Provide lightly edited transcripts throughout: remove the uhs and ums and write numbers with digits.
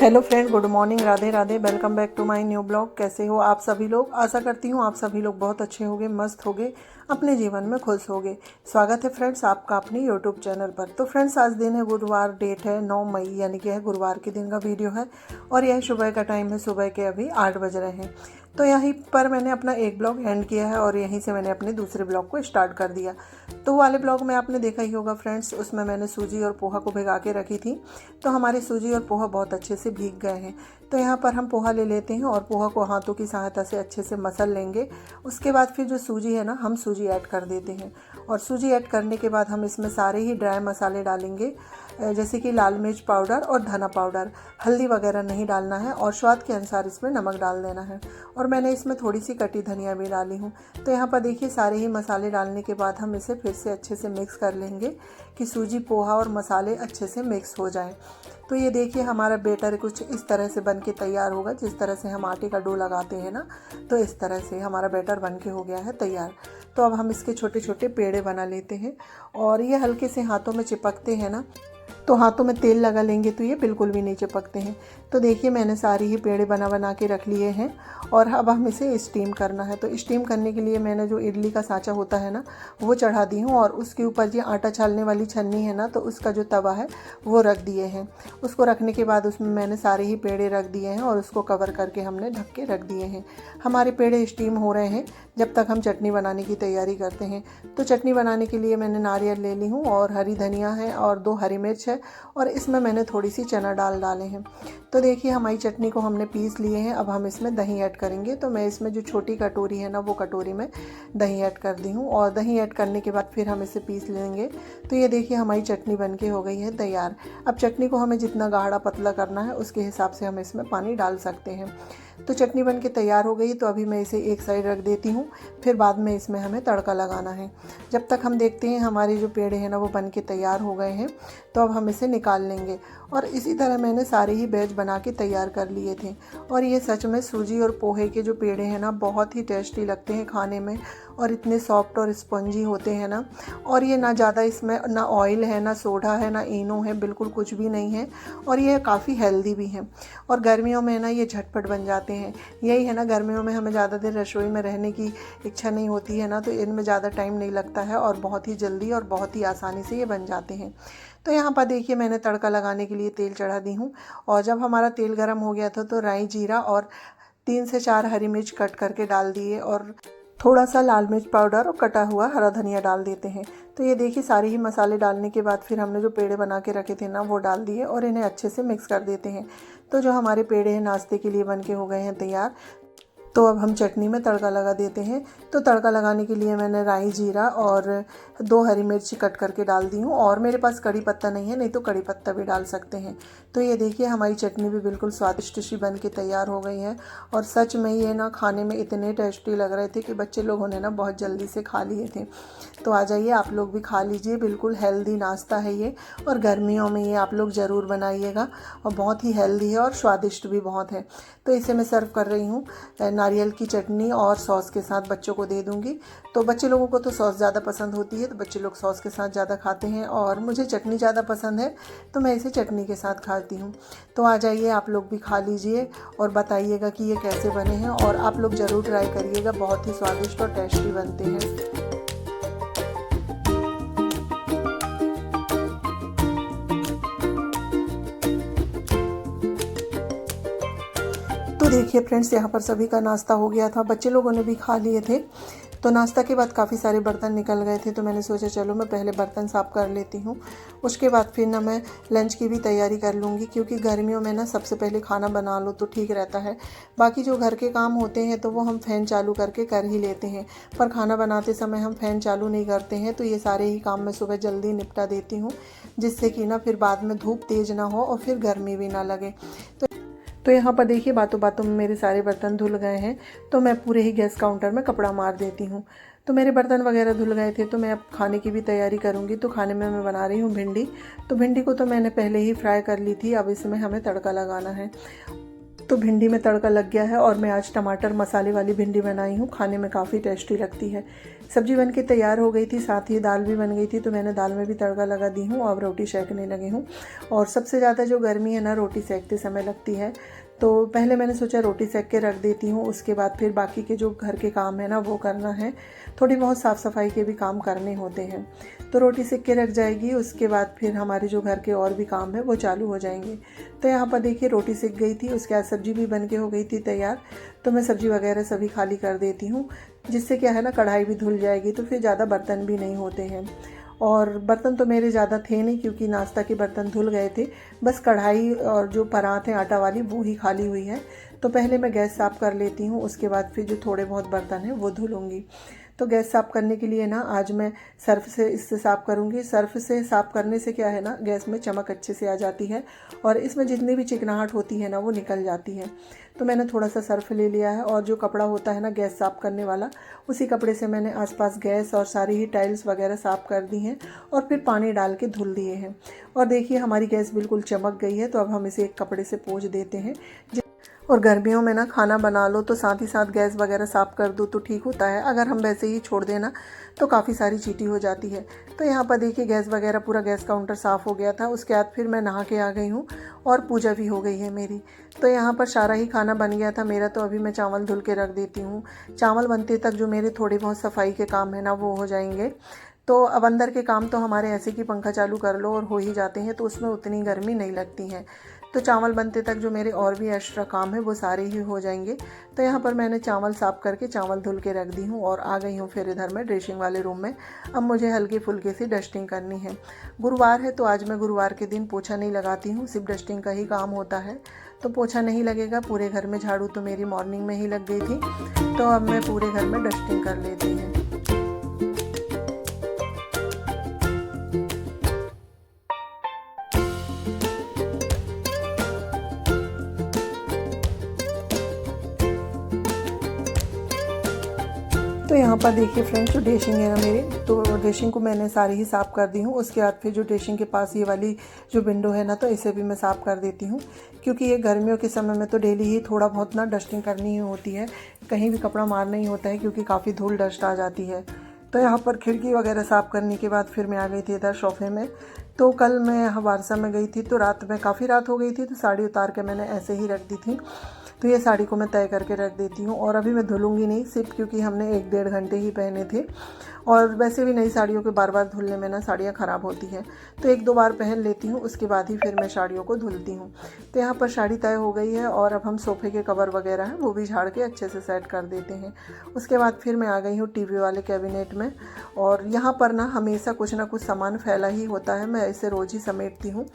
Hello friend, good morning, Radhe Radhe. Welcome back to my new blog. कैसे हो आप सभी लोग? आशा करती हूँ आप सभी लोग बहुत अच्छे होंगे, मस्त होंगे, अपने जीवन में खुश होंगे। स्वागत है फ्रेंड्स आपका अपने यूट्यूब चैनल पर। तो फ्रेंड्स, आज दिन है गुरुवार, डेट है 9 मई, यानी कि है गुरुवार के दिन का वीडियो है और यह सुबह का टाइम है। सुबह के अभी 8 बज रहे हैं। तो यहीं पर मैंने अपना एक ब्लॉग एंड किया है और यहीं से मैंने अपने दूसरे ब्लॉग को स्टार्ट कर दिया। तो वाले ब्लॉग में आपने देखा ही होगा फ्रेंड्स, उसमें मैंने सूजी और पोहा को भिगा के रखी थी। तो हमारे सूजी और पोहा बहुत अच्छे से भीग गए हैं। तो यहाँ पर हम पोहा ले लेते हैं और पोहा को हाथों की सहायता से अच्छे से मसल लेंगे। उसके बाद फिर जो सूजी है ना, हम सूजी ऐड कर देते हैं और सूजी ऐड करने के बाद हम इसमें सारे ही ड्राई मसाले डालेंगे, जैसे कि लाल मिर्च पाउडर और धना पाउडर। हल्दी वगैरह नहीं डालना है और स्वाद के अनुसार इसमें नमक डाल देना है। और मैंने इसमें थोड़ी सी कटी धनिया भी डाली हूँ। तो यहाँ पर देखिए, सारे ही मसाले डालने के बाद हम इसे फिर से अच्छे से मिक्स कर लेंगे कि सूजी, पोहा और मसाले अच्छे से मिक्स हो जाएं। तो ये देखिए, हमारा बैटर कुछ इस तरह से बन के तैयार होगा। जिस तरह से हम आटे का डो लगाते हैं ना, तो इस तरह से हमारा बैटर बन के हो गया है तैयार। तो अब हम इसके छोटे छोटे पेड़े बना लेते हैं और ये हल्के से हाथों में चिपकते हैं ना, तो हाथों में तेल लगा लेंगे तो ये बिल्कुल भी नहीं चिपकते हैं। तो देखिए, मैंने सारी ही पेड़े बना के रख लिए हैं और अब हम इसे स्टीम करना है। तो स्टीम करने के लिए मैंने जो इडली का सांचा होता है ना, वो चढ़ा दी हूँ और उसके ऊपर ये आटा छालने वाली छन्नी है ना, तो उसका जो तवा है वो रख दिए हैं। उसको रखने के बाद उसमें मैंने सारे ही पेड़े रख दिए हैं और उसको कवर करके हमने ढक के रख दिए हैं। हमारे पेड़े स्टीम हो रहे हैं जब तक हम चटनी बनाने की तैयारी करते हैं। तो चटनी बनाने के लिए मैंने नारियल ले ली हूँ और हरी धनिया है और 2 हरी मिर्च है और इसमें मैंने थोड़ी सी चना दाल डाले हैं। तो देखिए, हमारी चटनी को हमने पीस लिए हैं। अब हम इसमें दही ऐड करेंगे। तो मैं इसमें जो छोटी कटोरी है ना, वो कटोरी में दही ऐड कर दी हूँ और दही ऐड करने के बाद फिर हम इसे पीस लेंगे। तो ये देखिए, हमारी चटनी बनके हो गई है तैयार। अब चटनी को हमें जितना गाढ़ा पतला करना है उसके हिसाब से हम इसमें पानी डाल सकते हैं। तो चटनी बनके तैयार हो गई। तो अभी मैं इसे एक साइड रख देती हूँ, फिर बाद में इसमें हमें तड़का लगाना है। जब तक हम देखते हैं हमारे जो पेड़े हैं ना, वो बनके तैयार हो गए हैं। तो अब हम इसे निकाल लेंगे और इसी तरह मैंने सारे ही बैच बना के तैयार कर लिए थे। और ये सच में सूजी और पोहे के जो पेड़े हैं ना, बहुत ही टेस्टी लगते हैं खाने में और इतने सॉफ्ट और स्पंजी होते हैं ना। और ये ना ज़्यादा इसमें ना ऑयल है, ना सोडा है, ना इनो है, बिल्कुल कुछ भी नहीं है। और ये काफ़ी हेल्दी भी हैं और गर्मियों में ना ये झटपट बन जाते हैं। यही है ना, गर्मियों में हमें ज़्यादा देर रसोई में रहने की इच्छा नहीं होती है ना, तो इनमें ज़्यादा टाइम नहीं लगता है और बहुत ही जल्दी और बहुत ही आसानी से ये बन जाते हैं। तो यहाँ पर देखिए, मैंने तड़का लगाने के लिए तेल चढ़ा दी हूँ और जब हमारा तेल गर्म हो गया था तो राई, जीरा और 3 से 4 हरी मिर्च कट करके डाल दिए और थोड़ा सा लाल मिर्च पाउडर और कटा हुआ हरा धनिया डाल देते हैं। तो ये देखिए, सारे ही मसाले डालने के बाद फिर हमने जो पेड़े बना के रखे थे ना, वो डाल दिए और इन्हें अच्छे से मिक्स कर देते हैं। तो जो हमारे पेड़े हैं नाश्ते के लिए बन के हो गए हैं तैयार। तो अब हम चटनी में तड़का लगा देते हैं। तो तड़का लगाने के लिए मैंने राई, जीरा और 2 हरी मिर्ची कट करके डाल दी हूँ और मेरे पास कड़ी पत्ता नहीं है, नहीं तो कड़ी पत्ता भी डाल सकते हैं। तो ये देखिए, हमारी चटनी भी बिल्कुल स्वादिष्ट सी बन के तैयार हो गई है और सच में ये ना खाने में इतने टेस्टी लग रहे थे कि बच्चे लोगों ने ना बहुत जल्दी से खा लिए थे। तो आ जाइए, आप लोग भी खा लीजिए। बिल्कुल हेल्दी नाश्ता है ये और गर्मियों में ये आप लोग ज़रूर बनाइएगा और बहुत ही हेल्दी है और स्वादिष्ट भी बहुत है। तो इसे मैं सर्व कर रही हूँ नारियल की चटनी और सॉस के साथ, बच्चों को दे दूँगी। तो बच्चे लोगों को तो सॉस ज़्यादा पसंद होती है, तो बच्चे लोग सॉस के साथ ज़्यादा खाते हैं और मुझे चटनी ज़्यादा पसंद है, तो मैं इसे चटनी के साथ खाती हूँ। तो आ जाइए, आप लोग भी खा लीजिए और बताइएगा कि ये कैसे बने हैं और आप लोग ज़रूर ट्राई करिएगा। बहुत ही स्वादिष्ट और टेस्टी बनते हैं। तो देखिए फ्रेंड्स, यहाँ पर सभी का नाश्ता हो गया था, बच्चे लोगों ने भी खा लिए थे। तो नाश्ता के बाद काफ़ी सारे बर्तन निकल गए थे, तो मैंने सोचा चलो मैं पहले बर्तन साफ़ कर लेती हूँ। उसके बाद फिर ना मैं लंच की भी तैयारी कर लूँगी, क्योंकि गर्मियों में ना सबसे पहले खाना बना लो तो ठीक रहता है। बाकी जो घर के काम होते हैं तो वो हम फ़ैन चालू करके कर ही लेते हैं, पर खाना बनाते समय हम फ़ैन चालू नहीं करते हैं। तो ये सारे ही काम मैं सुबह जल्दी निपटा देती हूँ, जिससे कि ना फिर बाद में धूप तेज़ ना हो और फिर गर्मी भी ना लगे। तो यहाँ पर देखिए, बातों बातों में मेरे सारे बर्तन धुल गए हैं। तो मैं पूरे ही गैस काउंटर में कपड़ा मार देती हूँ। तो मेरे बर्तन वगैरह धुल गए थे, तो मैं अब खाने की भी तैयारी करूँगी। तो खाने में मैं बना रही हूँ भिंडी। तो भिंडी को तो मैंने पहले ही फ्राई कर ली थी, अब इसमें हमें तड़का लगाना है। तो भिंडी में तड़का लग गया है और मैं आज टमाटर मसाले वाली भिंडी बनाई हूँ। खाने में काफ़ी टेस्टी लगती है। सब्जी बन के तैयार हो गई थी, साथ ही दाल भी बन गई थी, तो मैंने दाल में भी तड़का लगा दी हूँ। अब रोटी सेकने लगी हूँ। और सबसे ज़्यादा जो गर्मी है ना, रोटी सेकते समय लगती है। तो पहले मैंने सोचा रोटी सेक के रख देती हूँ, उसके बाद फिर बाकी के जो घर के काम है ना वो करना है। थोड़ी बहुत साफ़ सफाई के भी काम करने होते हैं। तो रोटी सेक के रख जाएगी, उसके बाद फिर हमारे जो घर के और भी काम है वो चालू हो जाएंगे। तो यहाँ पर देखिए रोटी सेक गई थी, उसके बाद सब्जी भी बन के हो गई थी तैयार। तो मैं सब्जी वगैरह सभी खाली कर देती हूँ, जिससे क्या है ना, कढ़ाई भी धुल जाएगी, तो फिर ज़्यादा बर्तन भी नहीं होते हैं। और बर्तन तो मेरे ज़्यादा थे नहीं, क्योंकि नाश्ता के बर्तन धुल गए थे। बस कढ़ाई और जो परात है आटा वाली वो ही खाली हुई है। तो पहले मैं गैस साफ़ कर लेती हूँ, उसके बाद फिर जो थोड़े बहुत बर्तन हैं वो धुलूँगी। तो गैस साफ़ करने के लिए ना आज मैं सर्फ से इससे साफ़ करूँगी। सर्फ से साफ़ करने से क्या है ना, गैस में चमक अच्छे से आ जाती है और इसमें जितनी भी चिकनाहट होती है ना वो निकल जाती है। तो मैंने थोड़ा सा सर्फ ले लिया है और जो कपड़ा होता है ना गैस साफ़ करने वाला, उसी कपड़े से मैंने आसपास गैस और सारी ही टाइल्स वगैरह साफ़ कर दी हैं और फिर पानी डाल के धुल दिए हैं। और देखिए हमारी गैस बिल्कुल चमक गई है। तो अब हम इसे एक कपड़े से पोंछ देते हैं। और गर्मियों में ना खाना बना लो तो साथ ही साथ गैस वगैरह साफ़ कर दो तो ठीक होता है। अगर हम वैसे ही छोड़ देना तो काफ़ी सारी चीटी हो जाती है। तो यहाँ पर देखिए गैस वगैरह पूरा गैस काउंटर साफ़ हो गया था। उसके बाद फिर मैं नहा के आ गई हूँ और पूजा भी हो गई है मेरी। तो यहाँ पर सारा ही खाना बन गया था मेरा। तो अभी मैं चावल धुल के रख देती हूँ। चावल बनते तक जो मेरे थोड़े बहुत सफाई के काम है ना वो हो जाएंगे। तो अब अंदर के काम तो हमारे ऐसे कि पंखा चालू कर लो और हो ही जाते हैं, तो उसमें उतनी गर्मी नहीं लगती है। तो चावल बनते तक जो मेरे और भी एक्स्ट्रा काम है वो सारे ही हो जाएंगे। तो यहाँ पर मैंने चावल साफ़ करके चावल धुल के रख दी हूँ और आ गई हूँ फिर इधर मैं ड्रेसिंग वाले रूम में। अब मुझे हल्की फुल्की सी डस्टिंग करनी है। गुरुवार है तो आज मैं गुरुवार के दिन पोछा नहीं लगाती हूँ, सिर्फ डस्टिंग का ही काम होता है। तो पोछा नहीं लगेगा, पूरे घर में झाड़ू तो मेरी मॉर्निंग में ही लग गई थी। तो अब मैं पूरे घर में डस्टिंग कर लेती हूँ। तो यहाँ पर देखिए फ्रेंड्स, जो ड्रेसिंग है ना मेरी, तो ड्रेसिंग को मैंने सारी ही साफ़ कर दी हूँ। उसके बाद फिर जो ड्रेसिंग के पास ये वाली जो विंडो है ना, तो इसे भी मैं साफ़ कर देती हूँ, क्योंकि ये गर्मियों के समय में तो डेली ही थोड़ा बहुत ना डस्टिंग करनी ही होती है। कहीं भी कपड़ा मारना ही होता है, क्योंकि काफ़ी धूल डस्ट आ जाती है। तो यहाँ पर खिड़की वगैरह साफ़ करने के बाद फिर मैं आ गई थी इधर सोफे में। तो कल मैं यहाँ वारसा में गई थी, तो रात में काफ़ी रात हो गई थी, तो साड़ी उतार के मैंने ऐसे ही रख दी थी। तो ये साड़ी को मैं तय करके रख देती हूँ और अभी मैं धुलूँगी नहीं, सिर्फ क्योंकि हमने 1-1.5 घंटे ही पहने थे। और वैसे भी नई साड़ियों के बार बार धुलने में ना साड़ियाँ ख़राब होती हैं, तो 1-2 बार पहन लेती हूँ, उसके बाद ही फिर मैं साड़ियों को धुलती हूँ। तो यहाँ पर साड़ी तय हो गई है और अब हम सोफ़े के कवर वगैरह हैं वो भी झाड़ के अच्छे से सेट कर देते हैं। उसके बाद फिर मैं आ गई हूँ टीवी वाले कैबिनेट में। और यहाँ पर ना हमेशा कुछ ना कुछ सामान फैला ही होता है, मैं इसे रोज़ ही समेटती हूँ,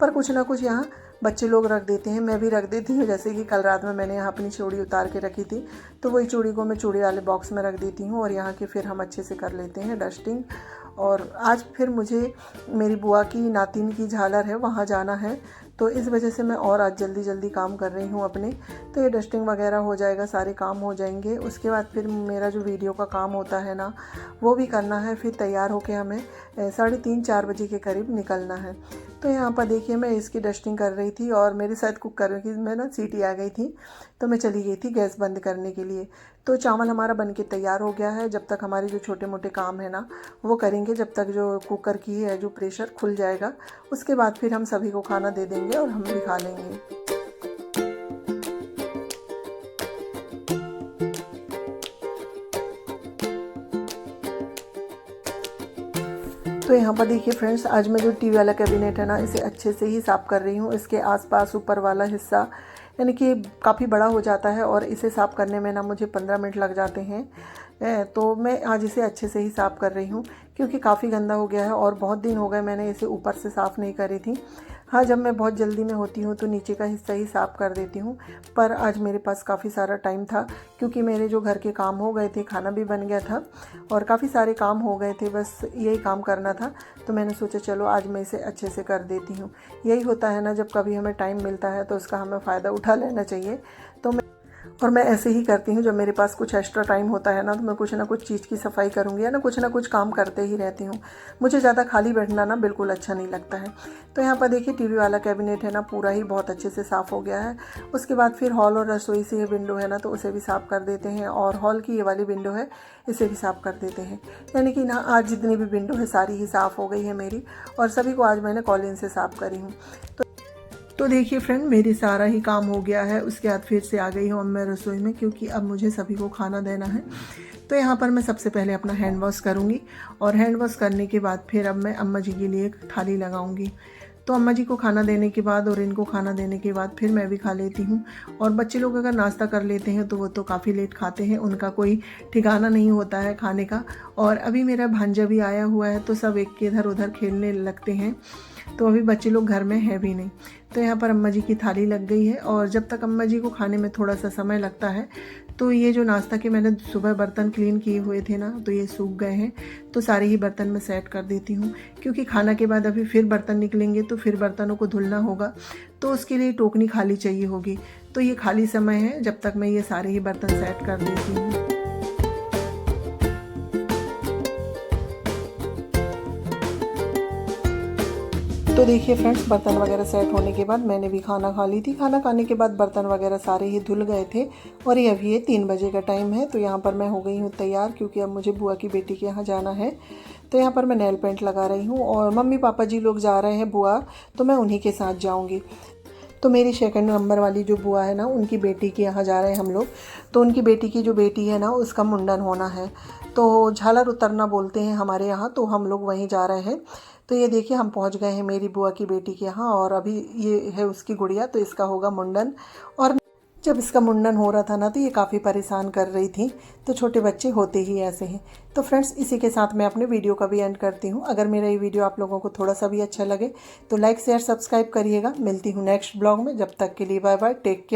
पर कुछ ना कुछ यहाँ बच्चे लोग रख देते हैं, मैं भी रख देती हूँ। जैसे कि कल रात में मैंने यहाँ अपनी चूड़ी उतार के रखी थी, तो वही चूड़ी को मैं चूड़ी वाले बॉक्स में रख देती हूँ और यहाँ के फिर हम अच्छे से कर लेते हैं डस्टिंग। और आज फिर मुझे मेरी बुआ की नातिन की झालर है, वहाँ जाना है, तो इस वजह से मैं और आज जल्दी जल्दी काम कर रही हूँ अपने। तो ये डस्टिंग वगैरह हो जाएगा, सारे काम हो जाएंगे। उसके बाद फिर मेरा जो वीडियो का काम होता है ना वो भी करना है। फिर तैयार होके हमें 3:30-4 बजे के करीब निकलना है। तो यहाँ पर देखिए मैं इसकी डस्टिंग कर रही थी और मेरे साथ कुकर की में ना सीटी आ गई थी, तो मैं चली गई थी गैस बंद करने के लिए। तो चावल हमारा बन के तैयार हो गया है। जब तक हमारे जो छोटे मोटे काम है ना वो करेंगे, जब तक जो कुकर की है जो प्रेशर खुल जाएगा, उसके बाद फिर हम सभी को खाना दे देंगे और हम भी खा लेंगे। तो यहाँ पर देखिए फ्रेंड्स, आज मैं जो टीवी वाला कैबिनेट है ना इसे अच्छे से ही साफ़ कर रही हूँ। इसके आसपास ऊपर वाला हिस्सा यानी कि काफ़ी बड़ा हो जाता है और इसे साफ़ करने में ना मुझे 15 मिनट लग जाते हैं। तो मैं आज इसे अच्छे से ही साफ़ कर रही हूँ, क्योंकि काफ़ी गंदा हो गया है और बहुत दिन हो गए मैंने इसे ऊपर से साफ़ नहीं करी थी। हाँ, जब मैं बहुत जल्दी में होती हूँ तो नीचे का हिस्सा ही साफ़ कर देती हूँ, पर आज मेरे पास काफ़ी सारा टाइम था, क्योंकि मेरे जो घर के काम हो गए थे, खाना भी बन गया था और काफ़ी सारे काम हो गए थे, बस यही काम करना था। तो मैंने सोचा चलो आज मैं इसे अच्छे से कर देती हूँ। यही होता है ना, जब कभी हमें टाइम मिलता है तो उसका हमें फ़ायदा उठा लेना चाहिए। तो मैं और मैं ऐसे ही करती हूँ, जब मेरे पास कुछ एक्स्ट्रा टाइम होता है ना तो मैं कुछ ना कुछ चीज़ की सफाई करूँगी या ना कुछ काम करते ही रहती हूँ। मुझे ज़्यादा खाली बैठना ना बिल्कुल अच्छा नहीं लगता है। तो यहाँ पर देखिए टीवी वाला कैबिनेट है ना पूरा ही बहुत अच्छे से साफ़ हो गया है। उसके बाद फिर हॉल और रसोई से ये विंडो है ना तो उसे भी साफ़ कर देते हैं, और हॉल की ये वाली विंडो है इसे भी साफ़ कर देते हैं। यानी कि ना आज जितनी भी विंडो है सारी ही साफ़ हो गई है मेरी, और सभी को आज मैंने कॉलिन से साफ़ करी हूँ। तो देखिए फ्रेंड, मेरी सारा ही काम हो गया है। उसके बाद फिर से आ गई हूँ अब मैं रसोई में, क्योंकि अब मुझे सभी को खाना देना है। तो यहाँ पर मैं सबसे पहले अपना हैंड वॉश करूँगी, और हैंड वॉश करने के बाद फिर अब मैं अम्मा जी के लिए एक थाली लगाऊँगी। तो अम्मा जी को खाना देने के बाद और इनको खाना देने के बाद फिर मैं भी खा लेती हूँ। और बच्चे लोग अगर नाश्ता कर लेते हैं तो वो तो काफ़ी लेट खाते हैं, उनका कोई ठिकाना नहीं होता है खाने का। और अभी मेरा भांजा भी आया हुआ है तो सब एक के इधर उधर खेलने लगते हैं, तो अभी बच्चे लोग घर में हैं भी नहीं। तो यहाँ पर अम्मा जी की थाली लग गई है, और जब तक अम्मा जी को खाने में थोड़ा सा समय लगता है तो ये जो नाश्ता के मैंने सुबह बर्तन क्लीन किए हुए थे ना तो ये सूख गए हैं, तो सारे ही बर्तन मैं सेट कर देती हूँ। क्योंकि खाना के बाद अभी फिर बर्तन निकलेंगे तो फिर बर्तनों को धुलना होगा, तो उसके लिए टोकनी खाली चाहिए होगी। तो ये खाली समय है जब तक मैं ये सारे ही बर्तन सेट कर देती हूँ। तो देखिए फ्रेंड्स, बर्तन वगैरह सेट होने के बाद मैंने भी खाना खा ली थी। खाना खाने के बाद बर्तन वगैरह सारे ही धुल गए थे, और ये अभी 3 बजे का टाइम है। तो यहाँ पर मैं हो गई हूँ तैयार, क्योंकि अब मुझे बुआ की बेटी के यहाँ जाना है। तो यहाँ पर मैं नेल पेंट लगा रही हूँ, और मम्मी पापा जी लोग जा रहे हैं बुआ, तो मैं उन्हीं के साथ जाऊँगी। तो मेरी 2nd नंबर वाली जो बुआ है ना उनकी बेटी के यहाँ जा रहे हैं हम लोग। तो उनकी बेटी की जो बेटी है ना उसका मुंडन होना है, तो झालर उतरना बोलते हैं हमारे यहाँ, तो हम लोग वहीं जा रहे हैं। तो ये देखिए हम पहुँच गए हैं मेरी बुआ की बेटी के यहाँ, और अभी ये है उसकी गुड़िया, तो इसका होगा मुंडन। और जब इसका मुंडन हो रहा था ना तो ये काफ़ी परेशान कर रही थी। तो छोटे बच्चे होते ही ऐसे हैं। तो फ्रेंड्स, इसी के साथ मैं अपने वीडियो का भी एंड करती हूँ। अगर मेरा ये वीडियो आप लोगों को थोड़ा सा भी अच्छा लगे तो लाइक शेयर सब्सक्राइब करिएगा। मिलती हूँ नेक्स्ट ब्लॉग में, जब तक के लिए बाय बाय, टेक केयर।